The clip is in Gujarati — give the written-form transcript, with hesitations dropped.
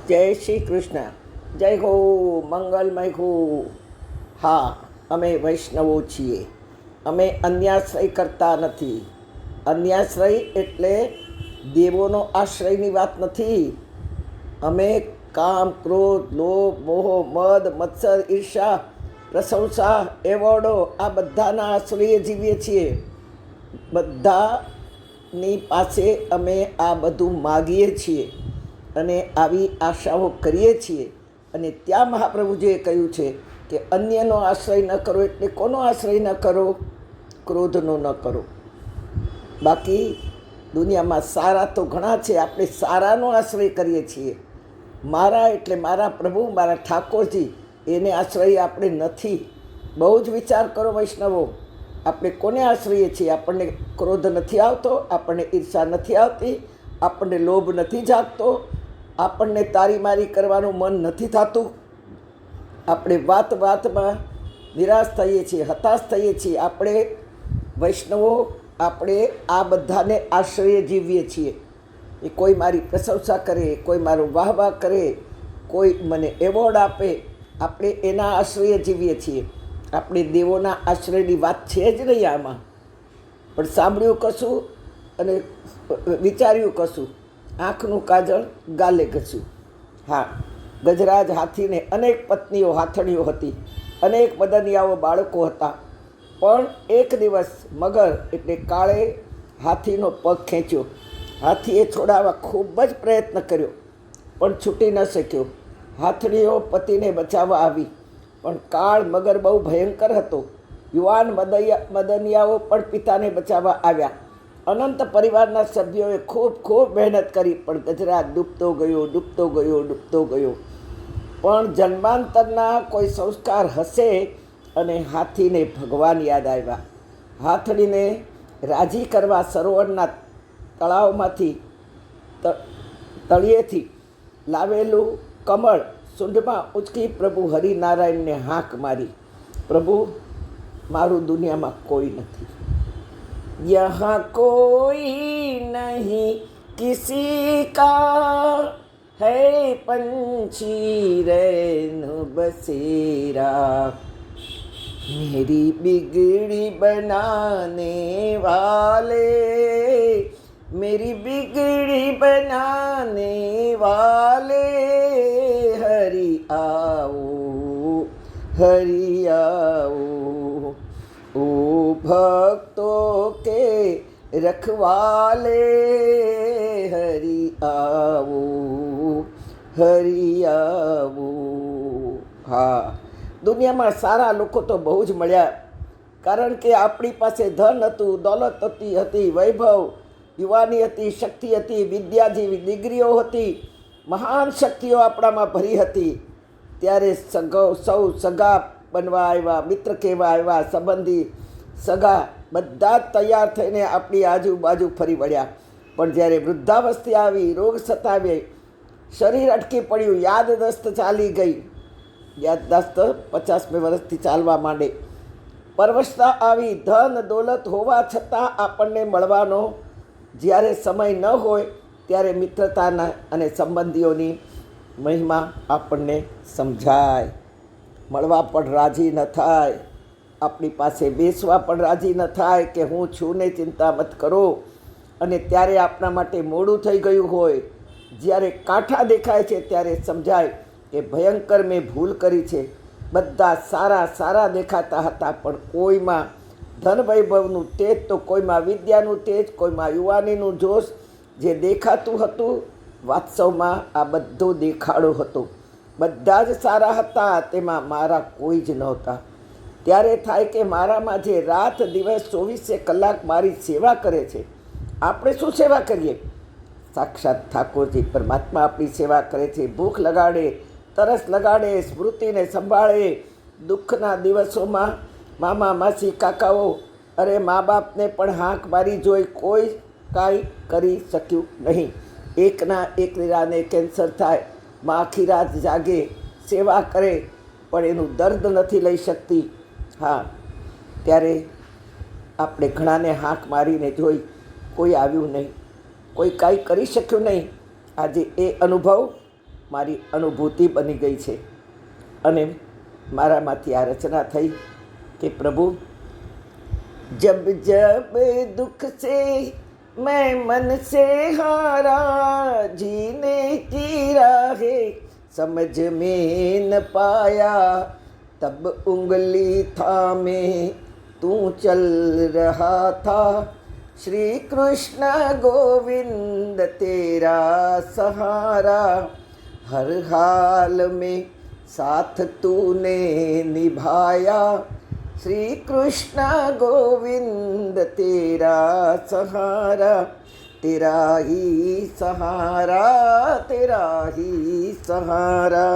જય શ્રી કૃષ્ણ. જય હો, મંગલમય હો. હા, અમે વૈષ્ણવો છીએ. અમે અન્યાશ્રય કરતા નથી. અન્યાશ્રય એટલે દેવોનો આશ્રયની વાત નથી. અમે કામ, ક્રોધ, લોભ, મોહ, મદ, મત્સર, ઈર્ષા, પ્રશંસા, એવોર્ડો આ બધાના આશ્રય જીવીએ છીએ. બધાની પાસે અમે આ બધું માગીએ છીએ અને આવી આશાઓ કરીએ છીએ. અને ત્યાં મહાપ્રભુજીએ કહ્યું છે કે અન્યનો આશ્રય ન કરો. એટલે કોનો આશ્રય ન કરો? ક્રોધનો ન કરો. બાકી દુનિયામાં સારા તો ઘણા છે, આપણે સારાનો આશ્રય કરીએ છીએ. મારા એટલે મારા પ્રભુ, મારા ઠાકોરજી, એને આશ્રય આપણે નથી. બહુ જ વિચાર કરો વૈષ્ણવો, આપણે કોને આશ્રઈએ છીએ? આપણને ક્રોધ નથી આવતો? આપણને ઈર્ષા નથી આવતી? આપણને લોભ નથી જાગતો? આપણને તારી મારી કરવાનું મન નથી થતું? આપણે વાત વાતમાં નિરાશ થઈએ છીએ, હતાશ થઈએ છીએ. આપણે વૈષ્ણવો, આપણે આ બધાને આશ્રય જીવીએ છીએ. એ કોઈ મારી પ્રશંસા કરે, કોઈ મારું વાહ વાહ કરે, કોઈ મને એવોર્ડ આપે, આપણે એના આશ્રય જીવીએ છીએ. આપણે દેવોના આશ્રયની વાત છે જ નહીં આમાં. પણ સાંભળ્યું કશું અને વિચાર્યું કશું. આંખનું કાજળ ગાલે ઘસ્યું. હા, ગજરાજ હાથીને અનેક પત્નીઓ હાથણીઓ હતી, અનેક મદનિયાઓ બાળકો હતા. પણ એક દિવસ મગર એટલે કાળે હાથીનો પગ ખેંચ્યો. હાથીએ છોડાવવા ખૂબ જ પ્રયત્ન કર્યો, પણ છૂટી ન શક્યો. હાથણીઓ પતિને બચાવવા આવી, પણ કાળ મગર બહુ ભયંકર હતો. યુવાન મદનિયાઓ પણ પિતાને બચાવવા આવ્યા. અનંત પરિવારના સભ્યોએ ખૂબ મહેનત કરી, પણ ગજરાજ ડૂબતો ગયો, ડૂબતો ગયો, ડૂબતો ગયો. પણ જન્માંતરના કોઈ સંસ્કાર હશે અને હાથીને ભગવાન યાદ આવ્યા. હાથણીને રાજી કરવા સરોવરના તળાવમાંથી તળિયેથી લાવેલું કમળ સૂંઢમાં ઉચકી પ્રભુ હરિનારાયણને હાંક મારી, પ્રભુ, મારું દુનિયામાં કોઈ નથી. યહાં કોઈ નહીં કિસી કા, હૈ પંછી રૈન બસેરા, मेरी बिगड़ी बनाने वाले, मेरी बिगड़ी बनाने वाले, हरि आओ, हरि आओ, ओ भक्तो के रखवाले, हरि आओ, हरि आओ. હા, દુનિયામાં સારા લોકો તો બહુ જ મળ્યા, કારણ કે આપણી પાસે ધન હતું, દોલત હતી, વૈભવ, યુવાની હતી, શક્તિ હતી, વિદ્યા જેવી ડિગ્રીઓ હતી, મહાન શક્તિઓ આપણામાં ભરી હતી. ત્યારે સૌ સગા બનવા આવ્યા, મિત્ર કહેવા આવ્યા, સંબંધી સગા બધા જ તૈયાર થઈને આપણી આજુબાજુ ફરી વળ્યા. પણ જ્યારે વૃદ્ધાવસ્થા આવી, રોગ સતાવે, શરીર અટકી પડ્યું, યાદદસ્ત ચાલી ગઈ, યાદદાસ્ત 50 વર્ષથી ચાલવા માંડે, પરવશતા આવી, ધન દોલત હોવા છતાં આપણને મળવાનો જ્યારે સમય ન હોય ત્યારે મિત્રતાના અને સંબંધીઓની મહિમા આપણને સમજાય. મળવા પણ રાજી ન થાય, આપણી પાસે બેસવા પણ રાજી ન થાય કે હું છું ને ચિંતા મત કરો. અને ત્યારે આપણા માટે મોડું થઈ ગયું હોય, જ્યારે કાંઠા દેખાય છે ત્યારે સમજાય કે ભયંકર મેં ભૂલ કરી છે. બધા સારા દેખાતા હતા, પણ કોઈમાં ધન વૈભવનું તેજ તો કોઈમાં વિદ્યાનું તેજ, કોઈમાં યુવાનીનું જોશ. જે દેખાતું હતું વાસ્તવમાં આ બધો દેખાડો હતો. બધા જ સારા હતા, તેમાં મારા કોઈ જ નહોતા. ત્યારે થાય કે મારામાં જે રાત દિવસ 24 કલાક મારી સેવા કરે છે, આપણે શું સેવા કરીએ? સાક્ષાત ઠાકોરજી પરમાત્મા આપણી સેવા કરે છે. ભૂખ લગાડે, તરસ લગાડે, સ્મૃતિને સંભાળે. દુઃખના દિવસોમાં મામા માસી કાકાઓ, અરે મા બાપને પણ હાંક મારી જોઈ, કોઈ કાંઈ કરી શક્યું નહીં. એકના એક દીકરાને કેન્સર થાય, માં આખી રાત જાગે, સેવા કરે, પણ એનું દર્દ નથી લઈ શકતી. હા, ત્યારે આપણે ઘણાને હાંક મારીને જોઈ, કોઈ આવ્યું નહીં, કોઈ કાંઈ કરી શક્યું નહીં. આજે એ અનુભવ મારી અનુભૂતિ બની ગઈ છે અને મારામાંથી આ રચના થઈ કે પ્રભુ जब जब दुख से मैं मन से हारा जीने की राहें समझ में न पाया तब उंगली थामे तू चल रहा था श्री कृष्ण गोविंद तेरा सहारा हर हाल में साथ तूने निभाया श्री कृष्ण गोविंद तेरा ही सहारा तेरा ही सहारा।